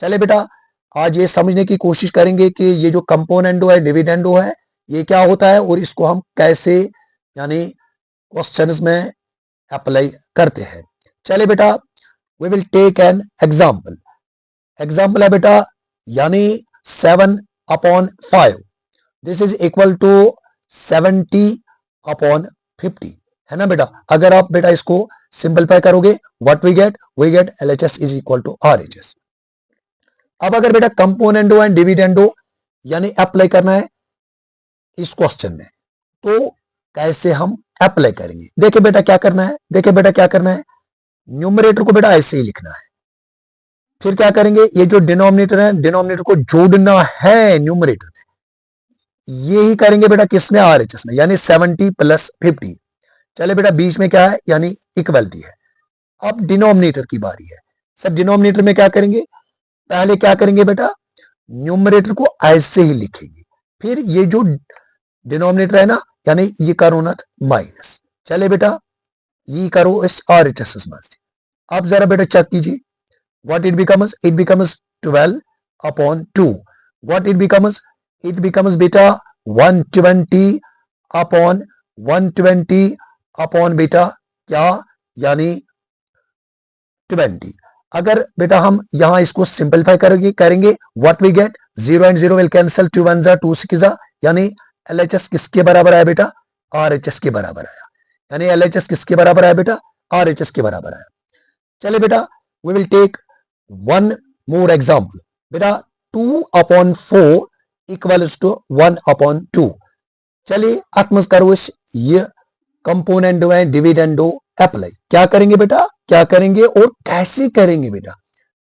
चले बेटा आज ये समझने की कोशिश करेंगे कि ये जो कंपोनेंडो है डिविडेंडो है ये क्या होता है और इसको हम कैसे यानी क्वेश्चंस में अप्लाई करते हैं। चले बेटा we will take an example. Example है बेटा यानी 7/5 दिस इज इक्वल टू 70/50 है ना बेटा। अगर आप बेटा इसको सिंपलीफाई करोगे what we get LHS is equal to RHS। अब अगर बेटा कंपोनेंडो एंड डिविडेंडो यानी अप्लाई करना है इस क्वेश्चन में तो कैसे हम अप्लाई करेंगे। देखिए बेटा क्या करना है, न्यूमरेटर को बेटा ऐसे ही लिखना है। फिर क्या करेंगे, ये जो डिनोमिनेटर है डिनोमिनेटर को जोड़ना है न्यूमरेटर में। ये ही करेंगे बेटा किसमें, RHS में, यानी 70 + 50। चले बेटा बीच में क्या है यानी इक्वलिटी है। अब डिनोमिनेटर की बारी है। सब डिनोमिनेटर में क्या करेंगे, पहले क्या करेंगे बेटा न्यूमरेटर को ऐसे ही लिखेंगे। फिर ये जो डिनोमिनेटर है ना यानी ये करो ना माइनस। चले बेटा ये करो इस RHS में। अब जरा बेटा चेक कीजिए what it becomes 12/2 what it becomes beta 120/120 बेटा क्या यानी 20। अगर बेटा हम यहां इसको सिंपलीफाई करेंगे what we get 0 and 0 will cancel 2 1 2 6 यानी LHS किसके बराबर आया बेटा RHS के बराबर आया। यानी LHS किसके बराबर आया बेटा RHS के बराबर आया। चले बेटा we will take one more example बेटा 2/4 equals to 1/2। चलिए आत्मस करो इस ये कंपोनेंडो एंड डिविडेंडो अप्लाई। क्या करेंगे बेटा क्या करेंगे और कैसे करेंगे बेटा।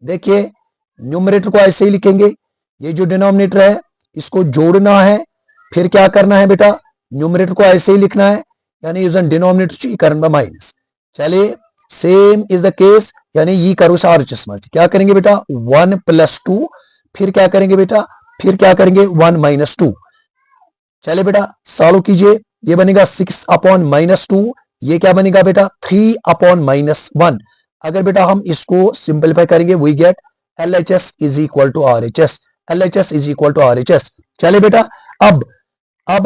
देखिए न्यूमरेटर को ऐसे ही लिखेंगे, ये जो डिनोमिनेटर है इसको जोड़ना है। फिर क्या करना है बेटा न्यूमरेटर को ऐसे ही लिखना है यानी यूजन डिनोमिनेटर करना माइनस। चलिए सेम इज द केस यानी ये करो RHS में। क्या करेंगे बेटा 1 + 2 फिर क्या करेंगे बेटा 1 - 2। चले बेटा सॉल्व कीजिए, ये बनेगा 6/-2। ये क्या बनेगा बेटा 3/-1। अगर बेटा हम इसको सिंपलीफाई करेंगे we get LHS is equal to RHS। LHS is equal to RHS। चले बेटा अब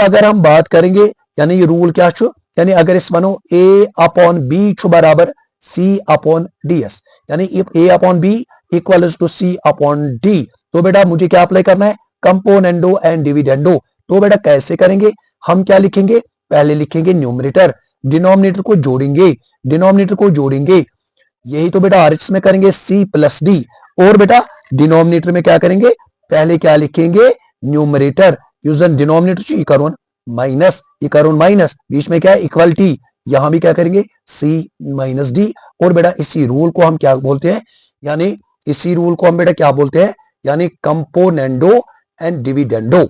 अगर हम बात करेंगे यानी ये रूल क्या छु यानी अगर इस बनो A/B छु बराबर C/DS यानी A/B इक्वल्स टू C/D तो बेटा मुझे क्या अप्लाई करना है कंपोनेंडो एंड डिविडेंडो। तो बेटा कैसे करेंगे, हम क्या लिखेंगे पहले लिखेंगे न्यूमरेटर, डिनोमिनेटर को जोड़ेंगे। यही तो बेटा RHS में करेंगे C + D और बेटा डिनोमिनेटर में क्या करेंगे पहले क्या लिखेंगे न्यूमरेटर यूजन डिनोमिनेटर ये करो माइनस बीच में क्या है इक्वलिटी, यहां भी क्या करेंगे C - D और बेटा इसी रूल को हम क्या बोलते हैं यानी इसी रूल को हम बेटा क्या बोलते हैं यानी कंपोनेंडो एंड डिविडेंडो।